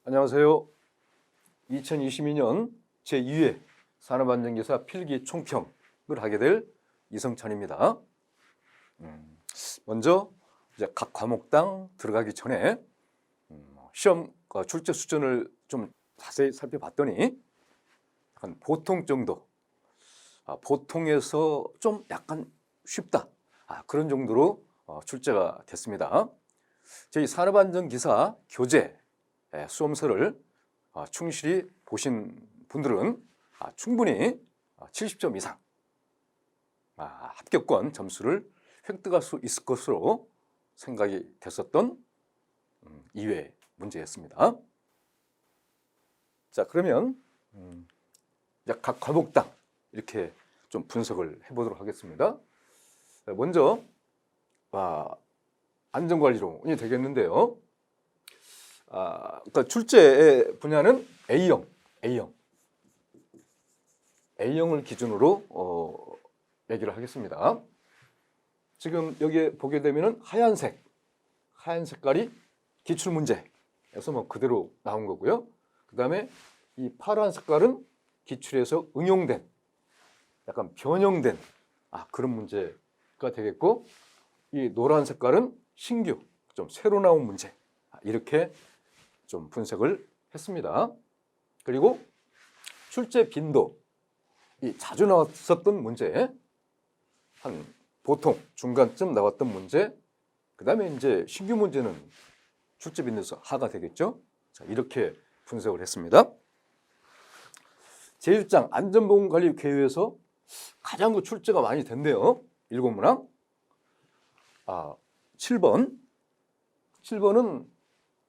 안녕하세요. 2022년 제2회 산업안전기사 필기 총평을 하게 될 이성찬입니다. 먼저 이제 각 과목당 들어가기 전에 시험 출제 수준을 좀 자세히 살펴봤더니 약간 보통 정도, 보통에서 좀 약간 쉽다, 그런 정도로 출제가 됐습니다. 저희 산업안전기사 교재 수험서를 충실히 보신 분들은 충분히 70점 이상 합격권 점수를 획득할 수 있을 것으로 생각이 됐었던 2회 문제였습니다. 자, 그러면 각 과목당 이렇게 좀 분석을 해보도록 하겠습니다. 먼저 안전관리론이 되겠는데요. 그러니까 출제의 분야는 A형을 기준으로 얘기를 하겠습니다. 지금 여기에 보게 되면은 하얀 색깔이 기출문제에서 뭐 그대로 나온 거고요. 그 다음에 이 파란 색깔은 기출에서 응용된, 약간 변형된 그런 문제가 되겠고, 이 노란 색깔은 신규, 좀 새로 나온 문제, 이렇게 좀 분석을 했습니다. 그리고 출제 빈도, 이 자주 나왔었던 문제, 한 보통 중간쯤 나왔던 문제, 그 다음에 이제 신규 문제는 출제 빈도에서 하가 되겠죠. 자, 이렇게 분석을 했습니다. 제1장 안전보건관리계획에서 가장 출제가 많이 된대요. 7문항. 7번은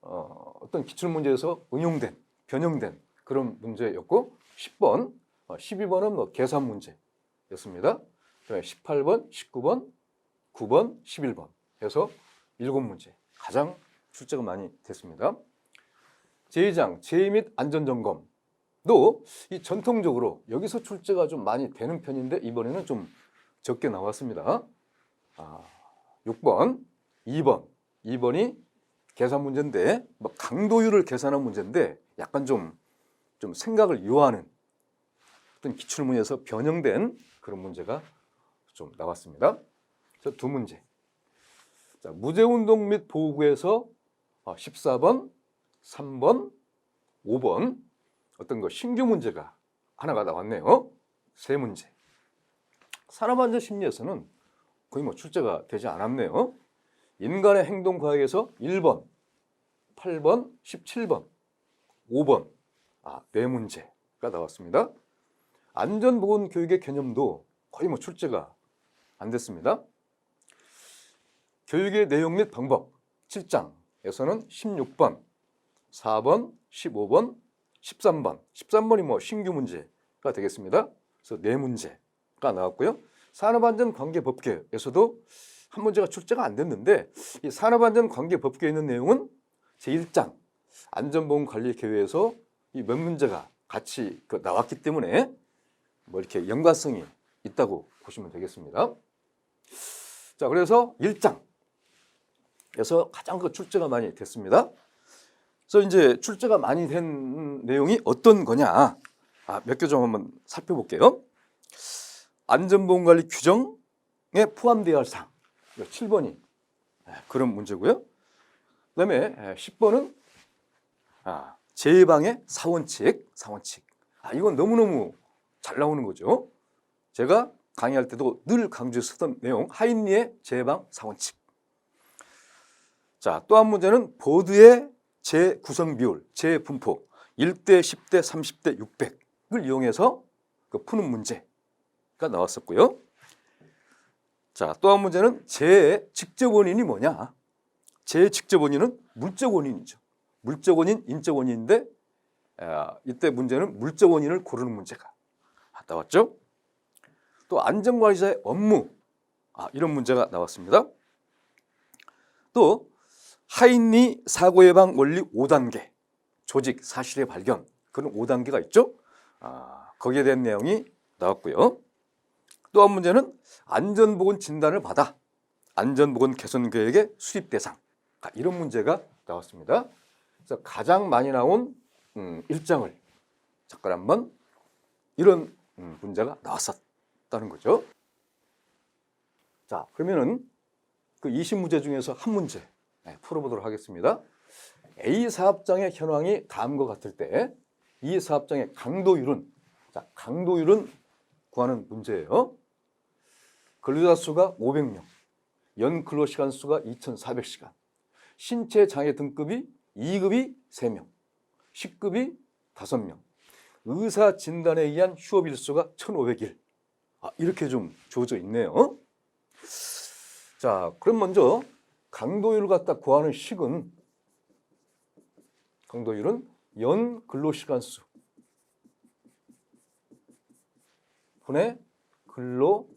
어떤 기출문제에서 응용된, 변형된 그런 문제였고, 10번, 12번은 뭐 계산 문제였습니다. 18번, 19번, 9번, 11번 해서 7문제 가장 출제가 많이 됐습니다. 제2장 제의 및 안전점검도 이 전통적으로 여기서 출제가 좀 많이 되는 편인데 이번에는 좀 적게 나왔습니다. 6번, 2번이 계산 문제인데 뭐 강도율을 계산한 문제인데 약간 좀 생각을 요하는 어떤 기출문제에서 변형된 그런 문제가 좀 나왔습니다. 그래서 2문제. 자, 무죄운동 및 보호구에서 14번, 3번, 5번 어떤 거 신규 문제가 하나가 나왔네요. 3문제. 산업안전심리에서는 거의 뭐 출제가 되지 않았네요. 인간의 행동과학에서 1번, 8번, 17번, 5번 4문제가 나왔습니다. 안전보건교육의 개념도 거의 뭐 출제가 안 됐습니다. 교육의 내용 및 방법 7장에서는 16번, 4번, 15번, 13번이 뭐 신규 문제가 되겠습니다. 그래서 4문제가 나왔고요. 산업안전관계법규에서도 한 문제가 출제가 안 됐는데, 이 산업안전관계법규에 있는 내용은 제1장 안전보건관리계획에서 이 몇 문제가 같이 나왔기 때문에 뭐 이렇게 연관성이 있다고 보시면 되겠습니다. 자, 그래서 1장에서 가장 출제가 많이 됐습니다. 그래서 이제 출제가 많이 된 내용이 어떤 거냐, 몇 개 좀 한번 살펴볼게요. 안전보건관리 규정에 포함되어야 할 사항, 7번이 그런 문제고요. 그 다음에 10번은 재방의 사원칙. 이건 너무너무 잘 나오는 거죠. 제가 강의할 때도 늘 강조했었던 내용, 하인리의 재방 사원칙. 자, 또 한 문제는 보드의 재구성 비율, 재분포 1대, 10대, 30대, 600을 이용해서 푸는 문제가 나왔었고요. 자, 또 한 문제는 재해의 직접 원인이 뭐냐? 재해의 직접 원인은 물적 원인이죠. 물적 원인, 인적 원인인데 이때 문제는 물적 원인을 고르는 문제가 나왔죠. 또 안전관리자의 업무, 이런 문제가 나왔습니다. 또 하인리 사고예방 원리 5단계, 조직 사실의 발견, 그런 5단계가 있죠. 거기에 대한 내용이 나왔고요. 또 한 문제는 안전보건 진단을 받아 안전보건 개선 계획의 수립 대상, 이런 문제가 나왔습니다. 그래서 가장 많이 나온 일장을 잠깐 한번 이런 문제가 나왔었다는 거죠. 자, 그러면은 그 20문제 중에서 한 문제 풀어보도록 하겠습니다. A 사업장의 현황이 다음과 같을 때 이 사업장의 강도율은, 자, 강도율은 구하는 문제예요. 근로자 수가 500명, 연 근로시간 수가 2,400시간, 신체 장애 등급이 2급이 3명, 10급이 5명, 의사 진단에 의한 휴업 일수가 1,500일. 이렇게 좀 주어져 있네요. 자, 그럼 먼저 강도율을 갖다 구하는 식은, 강도율은 연 근로시간 수 분의 근로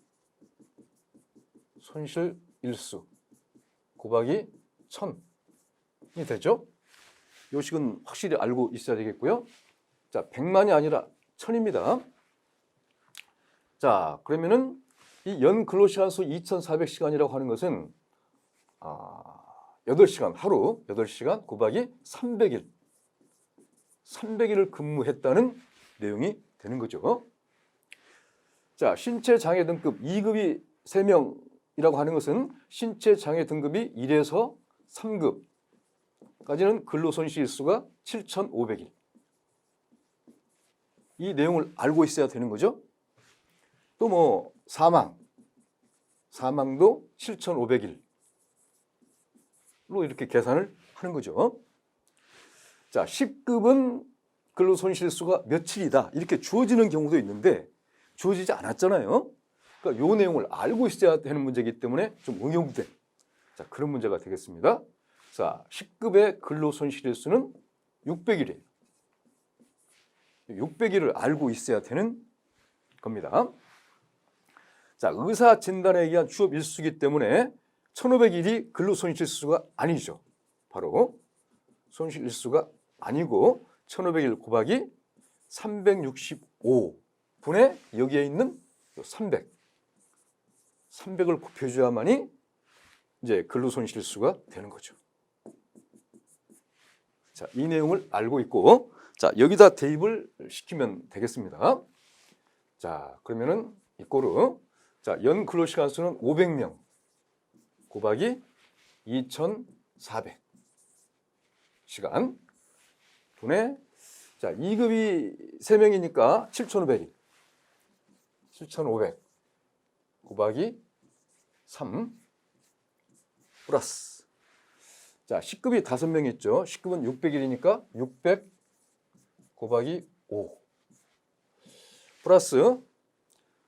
손실 일수 곱하기 1000이 되죠. 이 식은 확실히 알고 있어야 되겠고요. 자, 100만이 아니라 1000입니다. 자, 그러면은 이 연 근로시간 수 2,400시간이라고 하는 것은 8시간, 하루 8시간 곱하기 300일, 300일을 근무했다는 내용이 되는 거죠. 자, 신체 장애 등급 2급이 3명이라고 하는 것은 신체 장애 등급이 1에서 3급까지는 근로손실 일수가 7,500일. 이 내용을 알고 있어야 되는 거죠. 또 뭐 사망도 7,500일로 이렇게 계산을 하는 거죠. 자, 10급은 근로손실수가 며칠이다 이렇게 주어지는 경우도 있는데 주어지지 않았잖아요. 그러니까 이 내용을 알고 있어야 되는 문제이기 때문에 좀 응용된, 자, 그런 문제가 되겠습니다. 자, 10급의 근로손실일수는 600일이에요. 600일을 알고 있어야 되는 겁니다. 자, 의사 진단에 의한 휴업 일수이기 때문에 1,500일이 근로손실수가 아니죠. 바로 손실일수가 아니고 1,500일 곱하기 365분의 여기에 있는 300을 곱해줘야만이 이제 근로손실수가 되는 거죠. 자, 이 내용을 알고 있고, 자, 여기다 대입을 시키면 되겠습니다. 자, 그러면은 이꼬르, 자, 연 근로시간 수는 500명 곱하기 2,400시간 분의, 자, 2급이 3명이니까 7,500일, 7,500 곱하기 3 플러스, 자, 10급이 5명 있죠. 10급은 600일이니까 600 곱하기 5 플러스,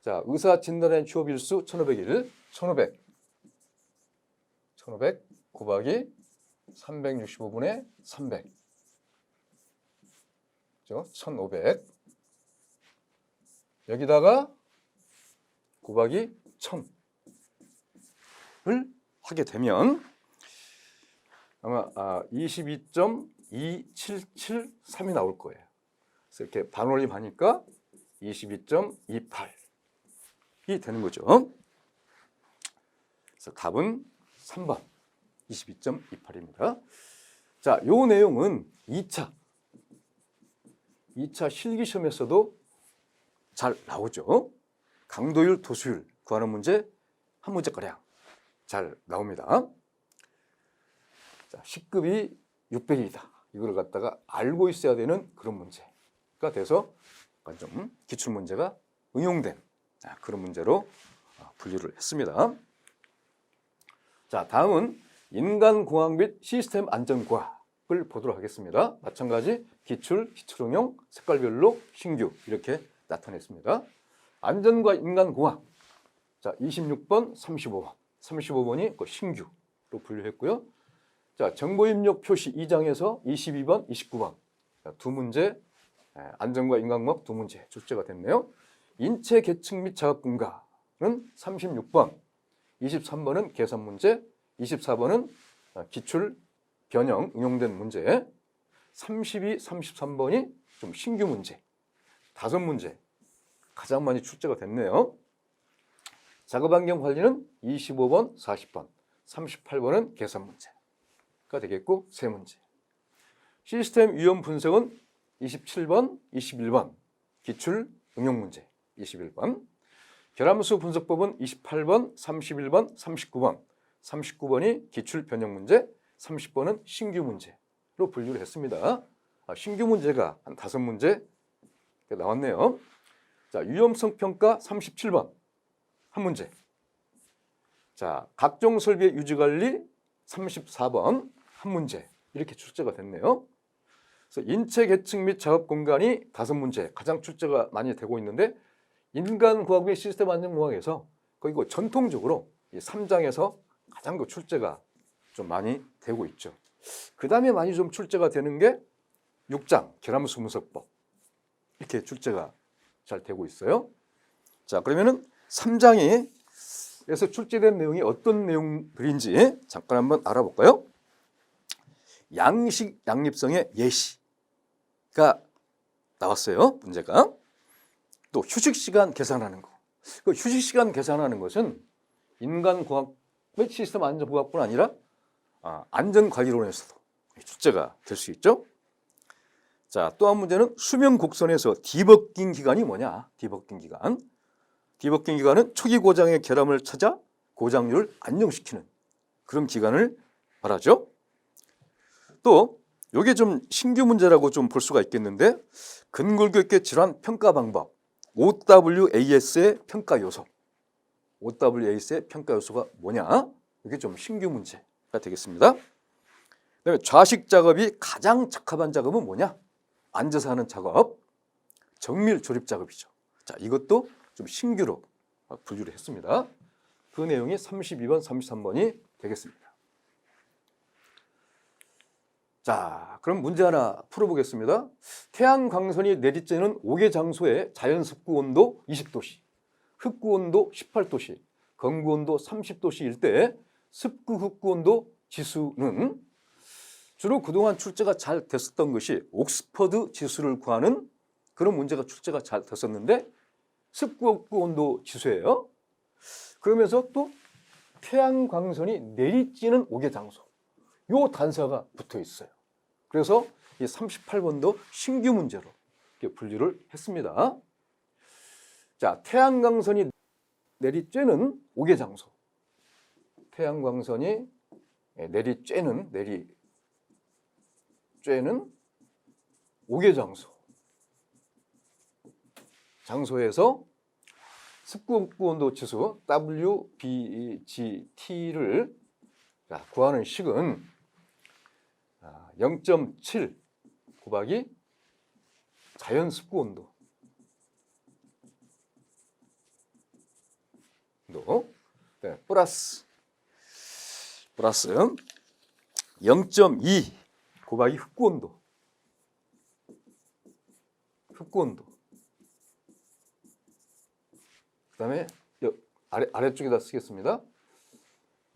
자, 의사 진단의 휴업일수 1,500일, 1,500 곱하기 365분의 300, 그죠? 1,500 여기다가 곱하기 1,000을 하게 되면 아마 22.2773이 나올 거예요. 그래서 이렇게 반올림하니까 22.28이 되는 거죠. 그래서 답은 3번 22.28입니다. 자, 요 내용은 2차 실기시험에서도 잘 나오죠. 강도율, 도수율 구하는 문제 한 문제가량 잘 나옵니다. 자, 10급이 600일이다. 이걸 갖다가 알고 있어야 되는 그런 문제가 돼서 약간 좀 기출문제가 응용된 그런 문제로 분류를 했습니다. 자, 다음은 인간공학 및 시스템 안전과학을 보도록 하겠습니다. 마찬가지 기출, 기출응용, 색깔별로 신규 이렇게 나타냈습니다. 안전과 인간공학, 자, 26번, 35번, 35번이 그 신규로 분류했고요. 자, 정보입력 표시 2장에서 22번, 29번 두 문제, 안전과 인간공학 두 문제 출제가 됐네요. 인체 계층 및 작업 분과는 36번, 23번은 계산 문제, 24번은 기출, 변형, 응용된 문제, 32, 33번이 좀 신규 문제, 5문제 가장 많이 출제가 됐네요. 작업환경 관리는 25번, 40번, 38번은 계산 문제가 되겠고 3문제. 시스템 위험 분석은 27번, 21번 기출 응용 문제 21번. 결함수 분석법은 28번, 31번, 39번. 39번이 기출 변형 문제, 30번은 신규 문제로 분류를 했습니다. 신규 문제가 한 5문제 나왔네요. 자, 위험성 평가 37번 한 문제. 자, 각종 설비의 유지 관리 34번 한 문제. 이렇게 출제가 됐네요. 그래서 인체 계층 및 작업 공간이 5문제 가장 출제가 많이 되고 있는데 인간과학 및 시스템 안전공학에서 거의 전통적으로 이 3장에서 가장 출제가 좀 많이 되고 있죠. 그 다음에 많이 좀 출제가 되는 게 6장 결함수 분석법 이렇게 출제가 잘 되고 있어요. 자, 그러면은 3장에서 출제된 내용이 어떤 내용들인지 잠깐 한번 알아볼까요? 양식 양립성의 예시가 나왔어요. 문제가. 또 휴식 시간 계산하는 거. 그 휴식 시간 계산하는 것은 인간과학 및 시스템 안전공학뿐 아니라 안전관리론에서도 출제가 될 수 있죠. 자, 또 한 문제는 수명 곡선에서 디버깅 기간이 뭐냐? 디버깅 기간. 디버깅 기간은 초기 고장의 결함을 찾아 고장률을 안정시키는 그런 기간을 말하죠. 또 이게 좀 신규 문제라고 좀 볼 수가 있겠는데 근골격계 질환 평가 방법 OWAS의 평가 요소. OWAS의 평가 요소가 뭐냐? 이게 좀 신규 문제가 되겠습니다. 그다음에 좌식 작업이 가장 적합한 작업은 뭐냐? 앉아서 하는 작업, 정밀 조립 작업이죠. 자, 이것도 좀 신규로 분류를 했습니다. 그 내용이 32번, 33번이 되겠습니다. 자, 그럼 문제 하나 풀어보겠습니다. 태양광선이 내리쬐는 5개 장소의 자연 습구 온도 20도씨, 흑구 온도 18도씨, 건구 온도 30도씨일 때 습구 흑구 온도 지수는 주로 그동안 출제가 잘 됐었던 것이 옥스퍼드 지수를 구하는 그런 문제가 출제가 잘 됐었는데 습구 흑구 온도 지수예요. 그러면서 또 태양광선이 내리쬐는 5개 장소, 요 단서가 붙어 있어요. 그래서 이 38번도 신규 문제로 이렇게 분류를 했습니다. 자, 태양광선이 내리쬐는 5개 장소. 태양광선이 내리쬐는 5개 장소. 장소에서 습구 온도 지수 WBGT를 구하는 식은 0.7 곱하기 자연 습구 온도 플러스 0.2 곱하기 흑구 온도 그 다음에 아래쪽에다 쓰겠습니다.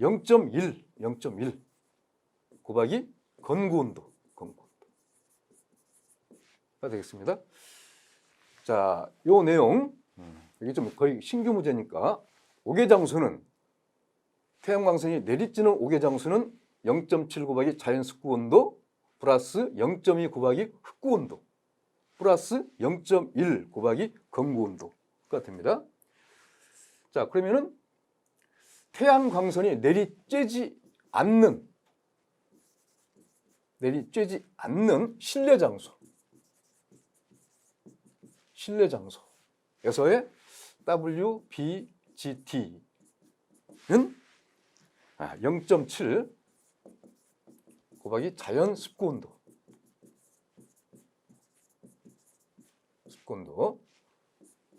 0.1 곱하기 건구 온도가 되겠습니다. 자, 요 내용 이게 좀 거의 신규 문제니까 5개 장수는 태양광선이 내리쬐는 5개 장수는 0.7 곱하기 자연 습구 온도 플러스 0.2 곱하기 흑구 온도 플러스 0.1 곱하기 건구 온도가 됩니다. 자, 그러면은 태양광선이 내리쬐지 않는 실내 장소에서의 WBGT는 0.7 곱하기 자연 습구 온도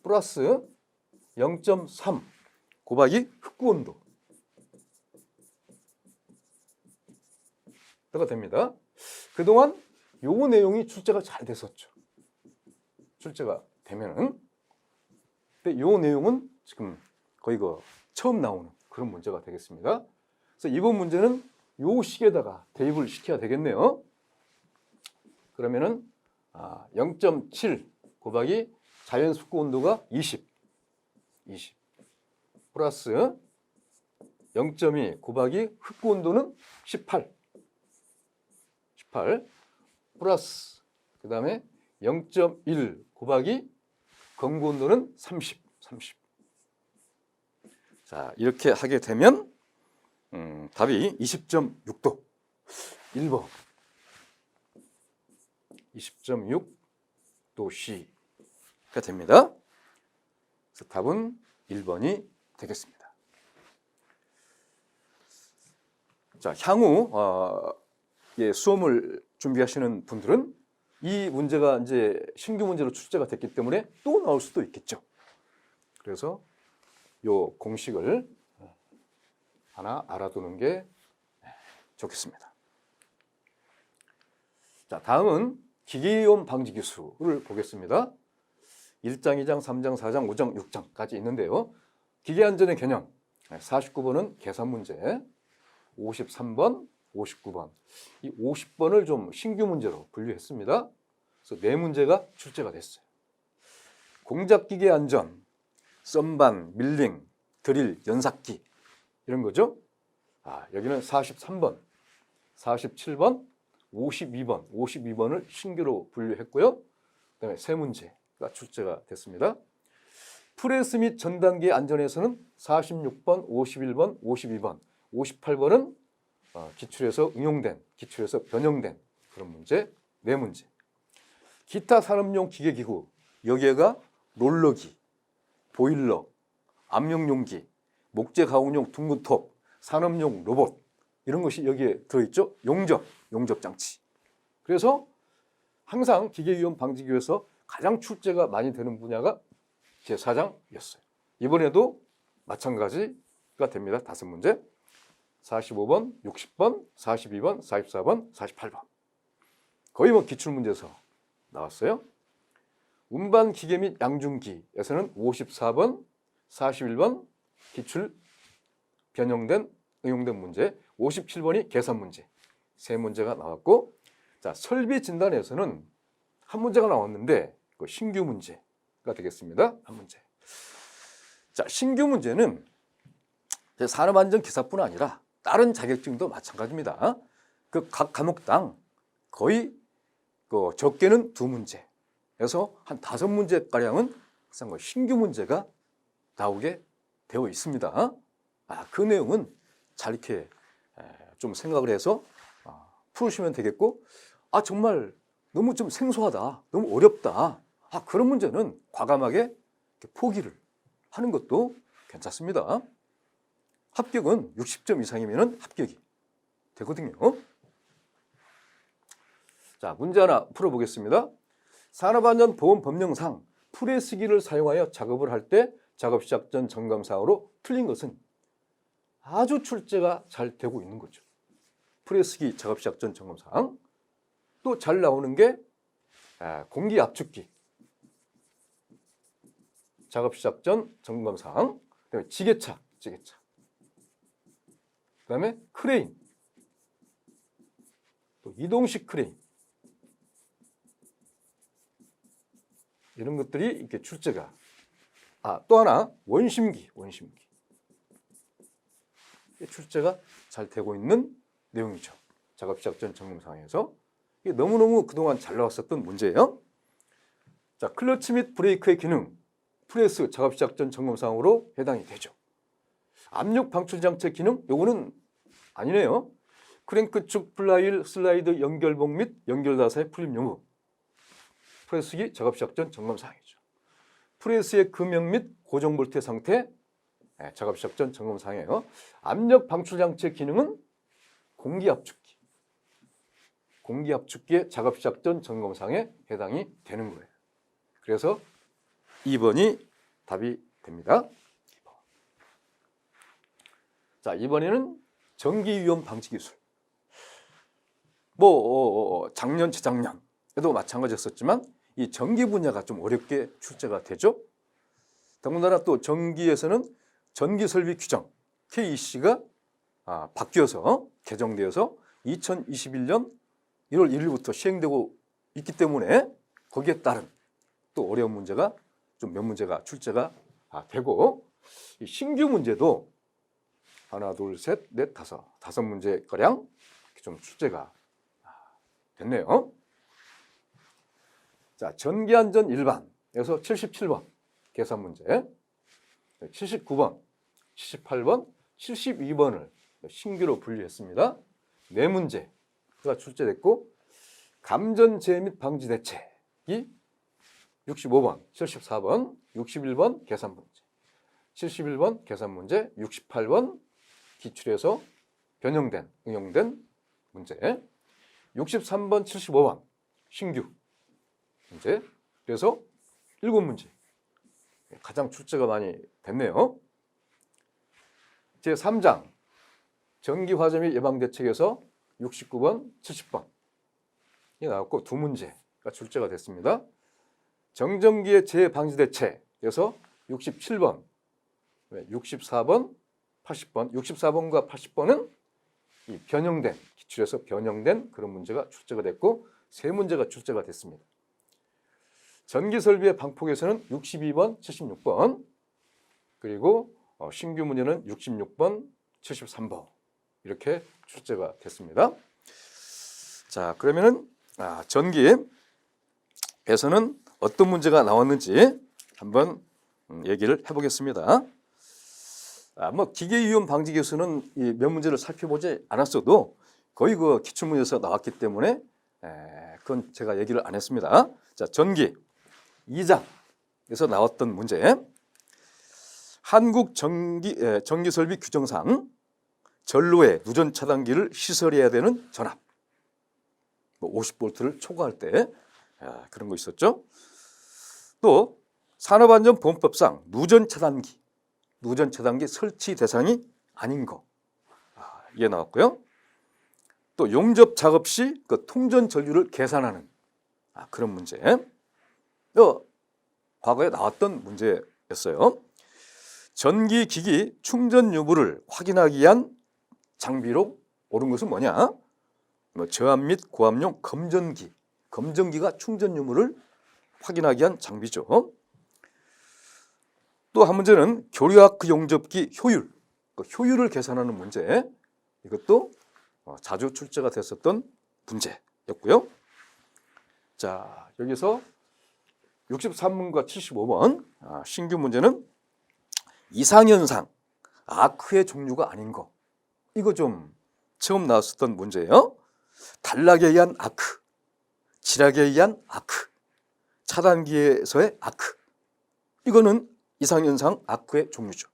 플러스 0.3 곱하기 흑구 온도가 됩니다. 그동안 요 내용이 출제가 잘 됐었죠. 출제가 되면은. 근데 요 내용은 지금 거의 처음 나오는 그런 문제가 되겠습니다. 그래서 이번 문제는 요 식에다가 대입을 시켜야 되겠네요. 그러면은 0.7 곱하기 자연 습구 온도가 20 플러스 0.2 곱하기 흑구 온도는 18 플러스 그 다음에 0.1 곱하기 검구 온도는 30. 자, 이렇게 하게 되면 답이 20.6도. 1번 20.6도 C가 됩니다. 그래서 답은 1번이 되겠습니다. 자, 향후 수험을 준비하시는 분들은 이 문제가 이제 신규 문제로 출제가 됐기 때문에 또 나올 수도 있겠죠. 그래서 요 공식을 하나 알아두는 게 좋겠습니다. 자, 다음은 기계위험 방지 기술을 보겠습니다. 1장, 2장, 3장, 4장, 5장, 6장까지 있는데요. 기계안전의 개념 49번은 계산 문제, 53번, 59번. 이 50번을 좀 신규 문제로 분류했습니다. 그래서 4문제가 출제가 됐어요. 공작기계 안전, 썸반, 밀링, 드릴, 연삭기 이런 거죠. 여기는 43번, 47번, 52번을 신규로 분류했고요. 그다음에 3문제가 출제가 됐습니다. 프레스 및 전단기 안전에서는 46번, 51번, 52번, 58번은 기출에서 응용된, 기출에서 변형된 그런 문제 4문제. 기타 산업용 기계기구, 여기에가 롤러기, 보일러, 압력용기, 목재 가공용 둥근톱, 산업용 로봇 이런 것이 여기에 들어있죠. 용접 장치. 그래서 항상 기계위험 방지기구에서 가장 출제가 많이 되는 분야가 제4장이었어요. 이번에도 마찬가지가 됩니다. 5문제. 45번, 60번, 42번, 44번, 48번. 거의 기출문제에서 나왔어요. 운반 기계 및 양중기에서는 54번, 41번 기출 변형된 응용된 문제, 57번이 계산 문제 3문제가 나왔고, 자, 설비 진단에서는 한 문제가 나왔는데 신규 문제가 되겠습니다. 한 문제. 자, 신규 문제는 산업안전기사뿐 아니라 다른 자격증도 마찬가지입니다. 그 각 과목당 거의 적게는 2문제에서 한 5문제가량은 항상 신규 문제가 나오게 되어 있습니다. 그 내용은 잘 이렇게 좀 생각을 해서 풀으시면 되겠고, 정말 너무 좀 생소하다, 너무 어렵다, 그런 문제는 과감하게 포기를 하는 것도 괜찮습니다. 합격은 60점 이상이면 합격이 되거든요. 자, 문제 하나 풀어보겠습니다. 산업안전보건법령상 프레스기를 사용하여 작업을 할 때 작업 시작 전 점검사항으로 틀린 것은 아주 출제가 잘 되고 있는 거죠. 프레스기 작업 시작 전 점검사항. 또 잘 나오는 게 공기 압축기 작업 시작 전 점검사항. 그다음에 지게차. 그다음에 크레인. 또 이동식 크레인. 이런 것들이 이렇게 출제가. 또 하나 원심기. 출제가 잘 되고 있는 내용이죠. 작업 시작 전 점검사항에서. 이게 너무너무 그동안 잘 나왔었던 문제예요. 자, 클러치 및 브레이크의 기능, 프레스 작업 시작 전 점검사항으로 해당이 되죠. 압력 방출 장치 기능, 요거는 아니네요. 크랭크 축 플라이힐 슬라이드 연결봉 및 연결다사의 풀림 여부. 프레스기 작업 시작 전 점검사항이죠. 프레스의 금형 및 고정 볼트의 상태, 작업 시작 전 점검사항이에요. 압력 방출 장치의 기능은 공기 압축기의 작업 시작 전 점검사항에 해당이 되는 거예요. 그래서 2번이 답이 됩니다. 자, 이번에는 전기위험 방지 기술. 작년, 재작년에도 마찬가지였었지만 이 전기 분야가 좀 어렵게 출제가 되죠. 더군다나 또 전기에서는 전기설비 규정 KEC가 바뀌어서 개정되어서 2021년 1월 1일부터 시행되고 있기 때문에 거기에 따른 또 어려운 문제가 좀 몇 문제가 출제가 되고, 이 신규 문제도 하나, 둘, 셋, 넷, 다섯 문제가량 좀 출제가 됐네요. 자, 전기안전 일반에서 77번 계산 문제, 79번, 78번, 72번을 신규로 분류했습니다. 네 문제가 출제됐고, 감전제 및 방지 대책이 65번, 74번, 61번 계산 문제, 71번 계산 문제, 68번 기출에서 변형된, 응용된 문제, 63번, 75번 신규 문제. 그래서 7문제. 가장 출제가 많이 됐네요. 제3장 전기화재 및 예방대책에서 69번, 70번 이 나왔고 2문제가 출제가 됐습니다. 정전기의 재방지대책에서 67번, 64번, 80번, 64번과 80번은 이 변형된, 기출에서 변형된 그런 문제가 출제가 됐고 3문제가 출제가 됐습니다. 전기설비의 방폭에서는 62번, 76번, 그리고 신규 문제는 66번, 73번 이렇게 출제가 됐습니다. 자, 그러면은 전기에서는 어떤 문제가 나왔는지 한번 얘기를 해보겠습니다. 뭐 기계위험 방지 교수는 이 몇 문제를 살펴보지 않았어도 거의 그 기출문제에서 나왔기 때문에 그건 제가 얘기를 안 했습니다. 자, 전기 2장에서 나왔던 문제. 한국 전기설비 규정상 전로에 누전 차단기를 시설해야 되는 전압 50V를 초과할 때 그런 거 있었죠. 또 산업안전보험법상 누전 차단기 설치 대상이 아닌 거 이게 나왔고요. 또 용접 작업 시 그 통전 전류를 계산하는 그런 문제. 과거에 나왔던 문제였어요. 전기기기 충전 여부를 확인하기 위한 장비로 옳은 것은 뭐냐? 저압 및 고압용 검전기가 충전 유무를 확인하기 위한 장비죠. 또 한 문제는 교류아크 용접기 효율, 그 효율을 계산하는 문제. 이것도 자주 출제가 됐었던 문제였고요. 자, 여기서 63번과 75번 신규 문제는 이상현상, 아크의 종류가 아닌 거. 이거 좀 처음 나왔었던 문제예요. 단락에 의한 아크, 지락에 의한 아크, 차단기에서의 아크. 이거는 이상현상 아크의 종류죠.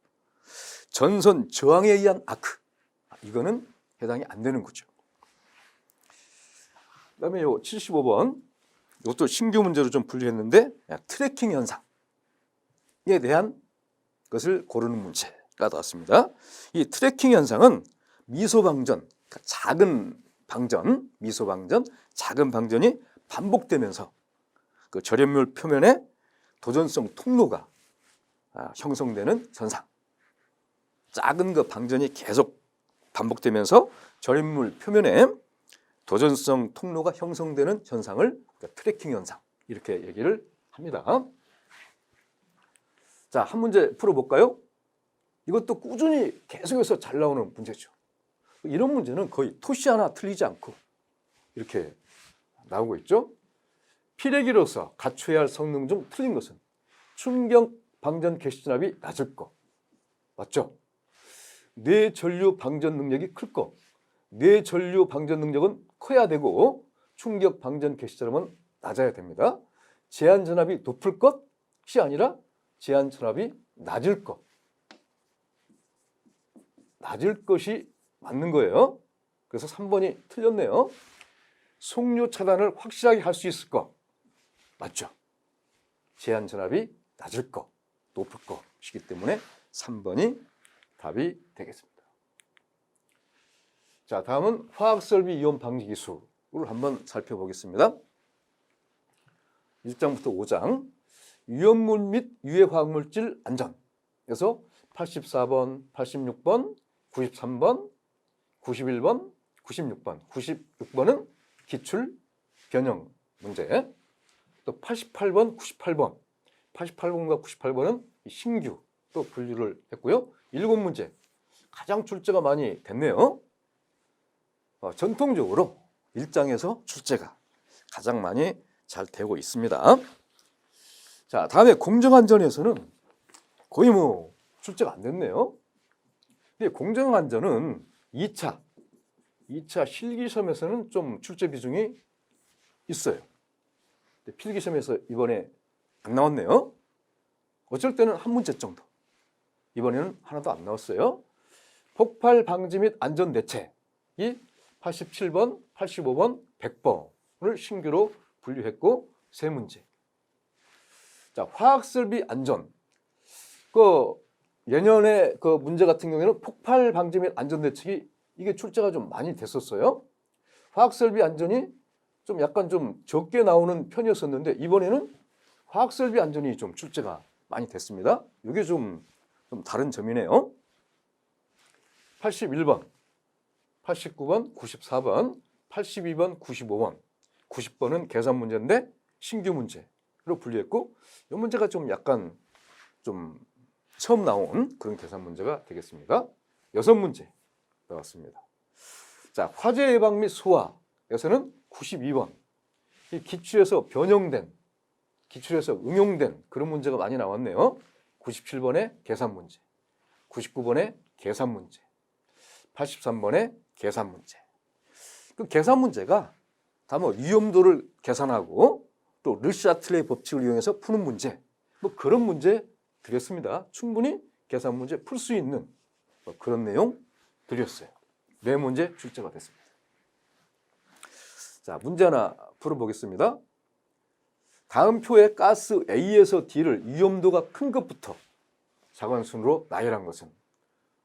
전선 저항에 의한 아크. 이거는 해당이 안 되는 거죠. 그다음에 요 75번. 이것도 신규 문제로 좀 분류했는데 트래킹 현상에 대한 것을 고르는 문제가 나왔습니다. 이 트래킹 현상은 미소방전, 작은 방전, 미소방전, 작은 방전이 반복되면서 그 절연물 표면에 도전성 통로가 형성되는 현상. 작은 그 방전이 계속 반복되면서 절연물 표면에 도전성 통로가 형성되는 현상을 트래킹 현상 이렇게 얘기를 합니다. 자, 한 문제 풀어볼까요? 이것도 꾸준히 계속해서 잘 나오는 문제죠. 이런 문제는 거의 토시 하나 틀리지 않고 이렇게 나오고 있죠. 피레기로서 갖춰야 할 성능 중 틀린 것은 충격 방전 개시 진압이 낮을 것. 맞죠? 뇌전류 방전 능력이 클 것. 뇌전류 방전 능력은 커야 되고 충격 방전 개시 진압은 낮아야 됩니다. 제한 전압이 높을 것이 아니라 제한 전압이 낮을 것. 낮을 것이 맞는 거예요. 그래서 3번이 틀렸네요. 속류 차단을 확실하게 할 수 있을 것. 맞죠? 제한 전압이 낮을 것, 높을 것이기 때문에 3번이 답이 되겠습니다. 자, 다음은 화학설비 위험 방지 기술을 한번 살펴보겠습니다. 1장부터 5장 위험물 및 유해화학물질 안전에서 84번, 86번, 93번, 91번, 96번, 96번은 기출 변형 문제. 또 88번, 98번, 88번과 98번은 신규 또 분류를 했고요. 7문제 가장 출제가 많이 됐네요. 전통적으로 1장에서 출제가 가장 많이 잘 되고 있습니다. 자, 다음에 공정안전에서는 거의 뭐 출제가 안 됐네요. 근데 공정안전은 2차 실기시험에서는 좀 출제 비중이 있어요. 근데 필기시험에서 이번에 안 나왔네요. 어쩔 때는 한 문제 정도. 이번에는 하나도 안 나왔어요. 폭발 방지 및 안전 대책이 87번, 85번, 100번을 신규로 분류했고 3문제. 자, 화학설비 안전. 예년에 그 문제 같은 경우에는 폭발 방지 및 안전 대책이 이게 출제가 좀 많이 됐었어요. 화학설비 안전이 좀 약간 좀 적게 나오는 편이었었는데 이번에는 화학설비 안전이 좀 출제가 많이 됐습니다. 이게 좀 다른 점이네요. 81번, 89번, 94번, 82번, 95번, 90번은 계산 문제인데 신규 문제로 분류했고 이 문제가 좀 약간 좀 처음 나온 그런 계산 문제가 되겠습니다. 6문제 나왔습니다. 자, 화재 예방 및 소화에서는 92번. 이 기출에서 변형된, 기출에서 응용된 그런 문제가 많이 나왔네요. 97번의 계산 문제, 99번의 계산 문제, 83번의 계산 문제. 그 계산 문제가 다 뭐 위험도를 계산하고 또 르샤틀레의 법칙을 이용해서 푸는 문제, 뭐 그런 문제 드렸습니다. 충분히 계산 문제 풀 수 있는 뭐 그런 내용 드렸어요. 4문제 출제가 됐습니다. 자, 문제 하나 풀어보겠습니다. 다음 표의 가스 A에서 D를 위험도가 큰 것부터 자관순으로 나열한 것은?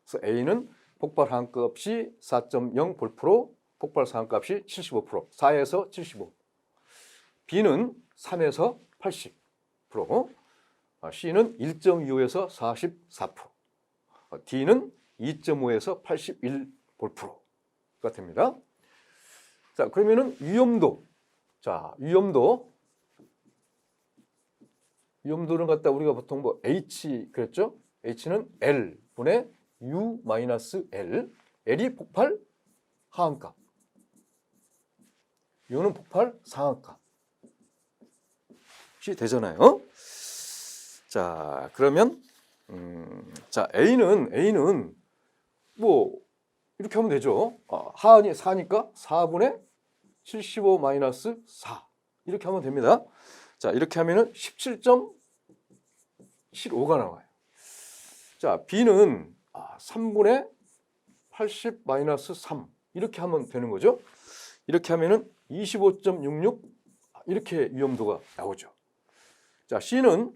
그래서 A는 폭발 하한값이 4.0 볼프로, 폭발 사한값이 75%, 4에서 75. B는 3에서 80%, C는 1.25에서 44%, D는 2.5에서 81 볼프로가 됩니다. 자, 그러면은 위험도. 자, 위험도를 갖다 우리가 보통 뭐 H 그랬죠? H는 L 분의 U 마이너스 L. L이 폭발 하한값. U는 폭발 상한값이 되잖아요. 자, 그러면 자, A는 뭐 이렇게 하면 되죠. 하한이 4니까 4분의 75 마이너스 4 이렇게 하면 됩니다. 자, 이렇게 하면은 17.75가 나와요. 자, B는 3분의 80 마이너스 3 이렇게 하면 되는 거죠. 이렇게 하면은 25.66 이렇게 위험도가 나오죠. 자, C는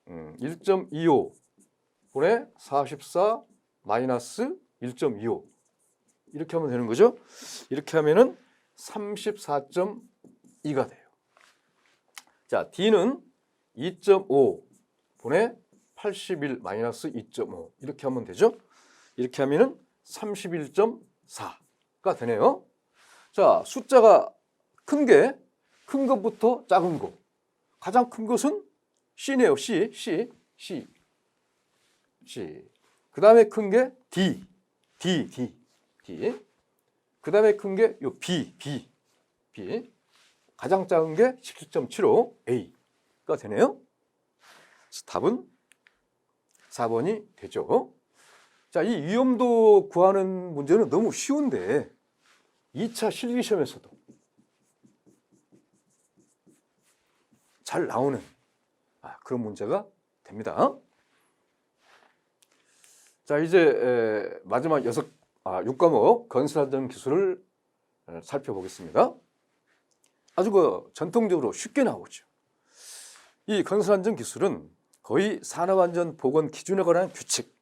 1.25 분의 44 마이너스 1.25 이렇게 하면 되는 거죠. 이렇게 하면은 34.2가 돼요. 자, D는 2.5 분의 81 마이너스 2.5 이렇게 하면 되죠. 이렇게 하면은 31.4가 되네요. 자, 숫자가 큰 것부터 작은 거. 가장 큰 것은 C네요. C. 그 다음에 큰 게 D. 그 다음에 큰 게 요 B. 가장 작은 게 17.75 A가 되네요. 답은 4번이 되죠. 자, 이 위험도 구하는 문제는 너무 쉬운데 2차 실기시험에서도 잘 나오는 그런 문제가 됩니다. 자, 이제 마지막 6과목 건설안전 기술을 살펴보겠습니다. 아주 전통적으로 쉽게 나오죠. 이 건설안전 기술은 거의 산업안전보건 기준에 관한 규칙,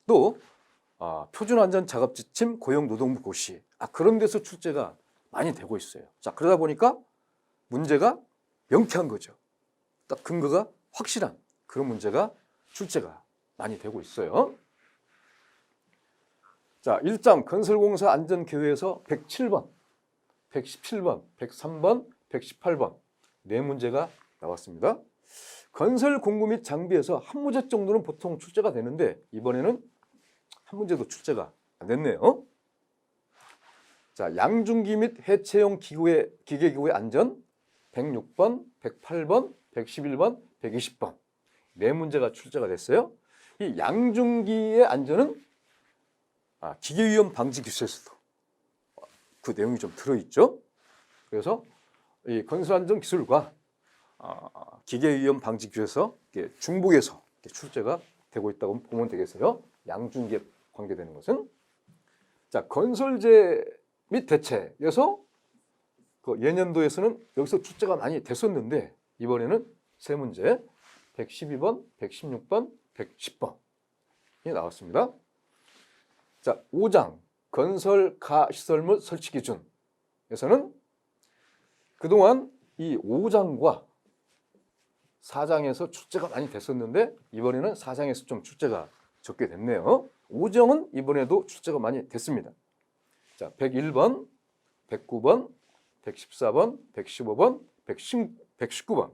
또 표준안전 작업지침 고용노동부 고시 그런 데서 출제가 많이 되고 있어요. 자, 그러다 보니까 문제가 명쾌한 거죠. 딱 근거가 확실한 그런 문제가 출제가 많이 되고 있어요. 자, 1장 건설공사 안전교회에서 107번, 117번, 103번, 118번 4문제가 나왔습니다. 건설 공구 및 장비에서 한 문제 정도는 보통 출제가 되는데 이번에는 한 문제도 출제가 안 됐네요. 자, 양중기 및 해체용 기계기구의 안전 106번, 108번, 111번, 120번 네 문제가 출제가 됐어요. 이 양중기의 안전은 기계위험 방지 기술에서도 그 내용이 좀 들어있죠. 그래서 이 건설안전 기술과 기계위험 방지 기술에서 중복해서 출제가 되고 있다고 보면 되겠어요. 양중기에 관계되는 것은. 자, 건설재 및 대체에서 그 예년도에서는 여기서 출제가 많이 됐었는데 이번에는 세 문제 112번, 116번, 110번이 나왔습니다. 자, 5장 건설 가시설물 설치 기준에서는 그동안 이 5장과 4장에서 출제가 많이 됐었는데 이번에는 4장에서 좀 출제가 적게 됐네요. 5장은 이번에도 출제가 많이 됐습니다. 자, 101번, 109번, 114번, 115번, 119번,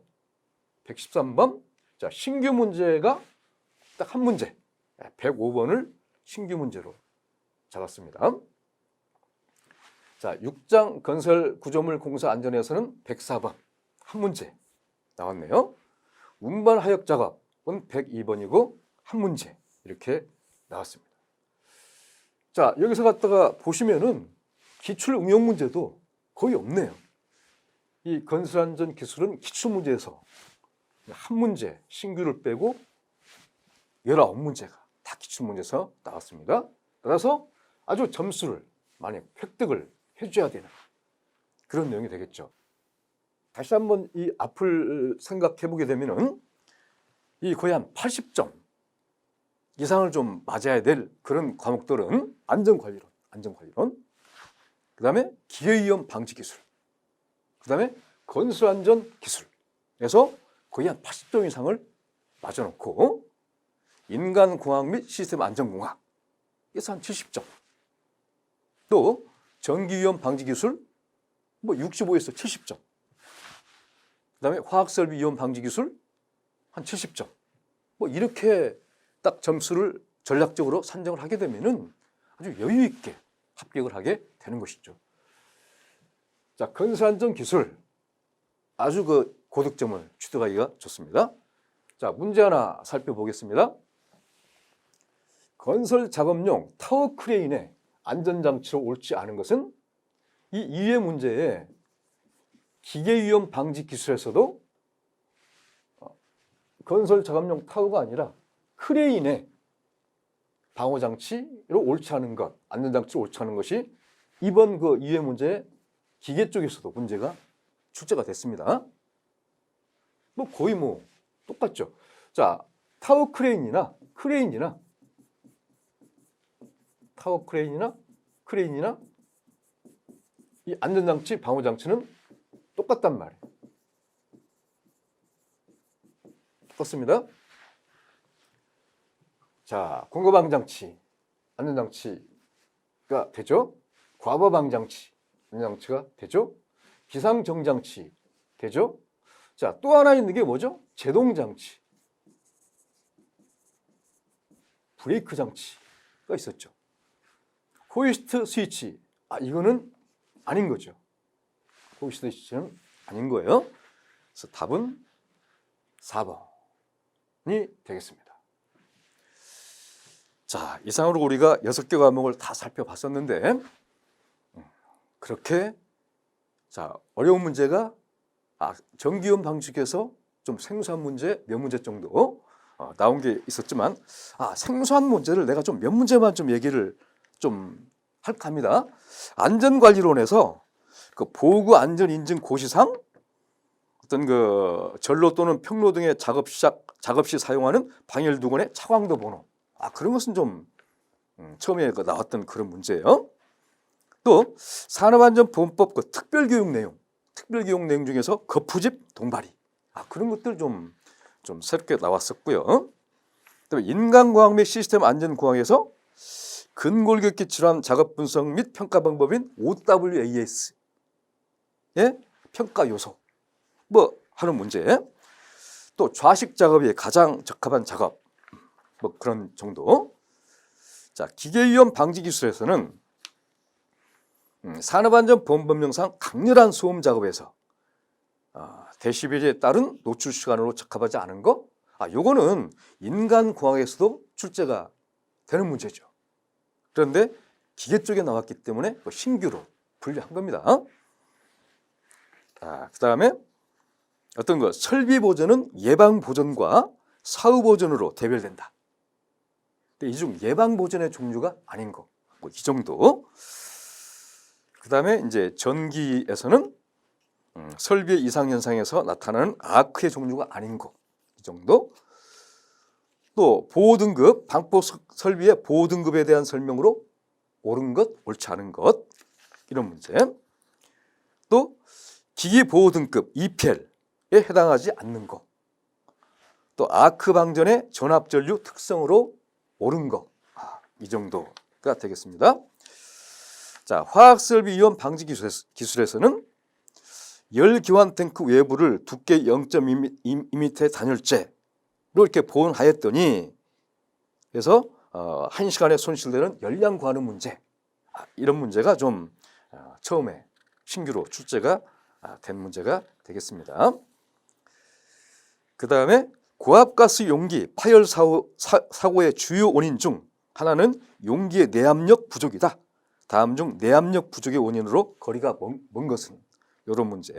113번. 자, 신규 문제가 딱 한 문제. 105번을 신규 문제로 잡았습니다. 자, 6장 건설 구조물 공사 안전에서는 104번 한 문제 나왔네요. 운반 하역 작업은 102번이고 한 문제 이렇게 나왔습니다. 자, 여기서 갖다가 보시면은 기출 응용 문제도 거의 없네요. 이 건설안전 기술은 기출 문제에서 한 문제 신규를 빼고 19문제가 다 기출 문제에서 나왔습니다. 따라서 아주 점수를 많이 획득을 해줘야 되는 그런 내용이 되겠죠. 다시 한번 이 앞을 생각해 보게 되면은 이 거의 한 80점 이상을 좀 맞아야 될 그런 과목들은 안전관리론, 그 다음에 기계위험 방지 기술, 그 다음에 건설안전 기술에서 거의 한 80점 이상을 맞아놓고 인간공학 및 시스템 안전공학에서 한 70점, 또 전기위험 방지 기술 65에서 70점, 그 다음에 화학설비 위험 방지 기술 한 70점, 이렇게 딱 점수를 전략적으로 산정을 하게 되면은 아주 여유 있게 합격을 하게 되는 것이죠. 자, 건설안전 기술 아주 그 고득점을 취득하기가 좋습니다. 자, 문제 하나 살펴보겠습니다. 건설 작업용 타워 크레인의 안전장치로 옳지 않은 것은 이 이외 문제에 기계위험 방지 기술에서도 건설 작업용 타워가 아니라 크레인의 방호장치로 옳지 않은 것, 안전장치로 옳지 않은 것이 이번 그 이외 문제에 기계 쪽에서도 문제가 출제가 됐습니다. 거의 똑같죠. 자, 타워 크레인이나 이 안전장치, 방호장치는 똑같단 말이에요. 똑같습니다. 자, 공거방장치, 안전장치가 되죠. 과거방장치, 안전장치가 되죠. 비상정장치 되죠. 자, 또 하나 있는 게 뭐죠? 제동장치, 브레이크 장치가 있었죠. 호이스트 스위치, 이거는 아닌 거죠. 호이스트 스위치는 아닌 거예요. 그래서 답은 4번이 되겠습니다. 자, 이상으로 우리가 6개 과목을 다 살펴봤었는데 그렇게 자, 어려운 문제가 전기위험 방지에서 좀 생소한 문제 몇 문제 정도 나온 게 있었지만 생소한 문제를 내가 좀 몇 문제만 좀 얘기를 좀 할까 합니다. 안전관리론에서 그 보구 안전 인증 고시상 어떤 그 전로 또는 평로 등의 작업 시 사용하는 방열 두건의 차광도 번호, 그런 것은 좀 처음에 나왔던 그런 문제예요. 또 산업안전보건법 그 특별교육 내용 중에서 거푸집 동발이, 그런 것들 좀 새롭게 나왔었고요. 그다음에 인간공학 및 시스템 안전공학에서 근골격계 질환 작업 분석 및 평가 방법인 OWAS의 평가 요소 하는 문제, 또 좌식 작업이 가장 적합한 작업 그런 정도. 자, 기계위험 방지 기술에서는 산업안전보건법령상 강렬한 소음 작업에서 데시벨에 따른 노출 시간으로 적합하지 않은 거, 요거는 인간공학에서도 출제가 되는 문제죠. 그런데 기계 쪽에 나왔기 때문에 신규로 분류한 겁니다. 그 다음에 어떤 거, 설비 보전은 예방 보전과 사후 보전으로 대별된다. 이 중 예방 보전의 종류가 아닌 거, 이 정도. 그 다음에 이제 전기에서는 설비의 이상 현상에서 나타나는 아크의 종류가 아닌 거, 이 정도. 또 보호 등급, 방폭 설비의 보호 등급에 대한 설명으로 옳은 것, 옳지 않은 것, 이런 문제. 또 기기 보호 등급 EPL에 해당하지 않는 거. 또 아크 방전의 전압 전류 특성으로 옳은 거, 이 정도가 되겠습니다. 자, 화학설비 위험 방지 기술에서는 열 교환 탱크 외부를 두께 0.2m의 단열재로 이렇게 보온하였더니, 그래서 1시간에 손실되는 열량 관음 문제, 이런 문제가 좀 처음에 신규로 출제가 된 문제가 되겠습니다. 그 다음에 고압가스 용기 파열 사고의 주요 원인 중 하나는 용기의 내압력 부족이다. 다음 중 내압력 부족의 원인으로 거리가 먼 것은, 이런 문제.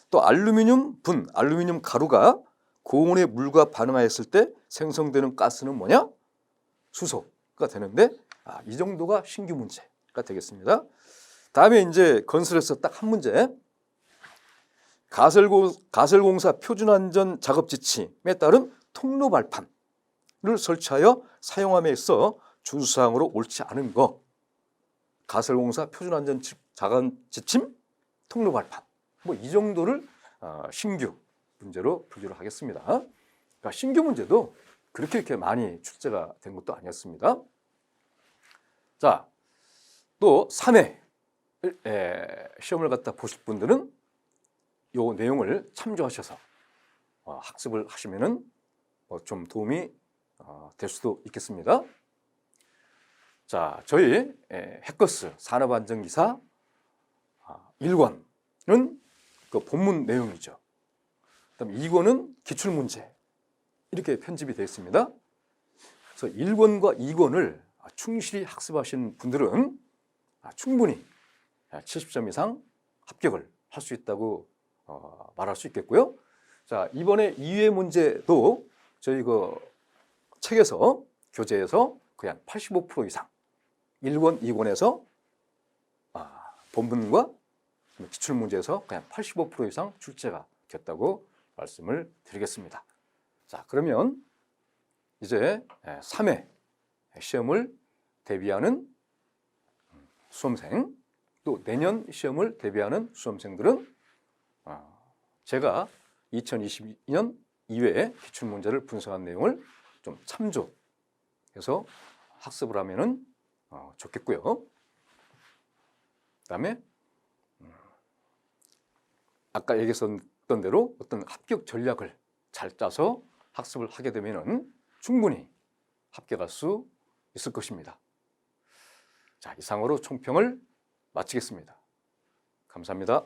또 알루미늄 분, 알루미늄 가루가 고온의 물과 반응하였을 때 생성되는 가스는 뭐냐? 수소가 되는데, 이 정도가 신규 문제가 되겠습니다. 다음에 이제 건설에서 딱 한 문제. 가설공사 표준안전 작업 지침에 따른 통로 발판을 설치하여 사용함에 있어 준수사항으로 옳지 않은 거. 가설공사 표준안전 작업 지침, 통로 발판, 이 정도를 신규 문제로 분류를 하겠습니다. 그러니까 신규 문제도 그렇게 많이 출제가 된 것도 아니었습니다. 자, 또 3회 시험을 갖다 보실 분들은 이 내용을 참조하셔서 학습을 하시면은 좀 도움이 될 수도 있겠습니다. 자, 저희 해커스 산업안전기사 1권은 그 본문 내용이죠. 그다음 2권은 기출문제, 이렇게 편집이 되어 있습니다. 그래서 1권과 2권을 충실히 학습하신 분들은 충분히 70점 이상 합격을 할 수 있다고 말할 수 있겠고요. 자, 이번에 2회 문제도 저희 그 책에서, 교재에서 그냥 85% 이상, 1권, 2권에서 본문과 기출문제에서 그냥 85% 이상 출제가 됐다고 말씀을 드리겠습니다. 자, 그러면 이제 3회 시험을 대비하는 수험생, 또 내년 시험을 대비하는 수험생들은 제가 2022년 2회 기출문제를 분석한 내용을 좀 참조해서 학습을 하면은 좋겠고요. 그다음에 아까 얘기했던 대로 어떤 합격 전략을 잘 짜서 학습을 하게 되면은 충분히 합격할 수 있을 것입니다. 자, 이상으로 총평을 마치겠습니다. 감사합니다.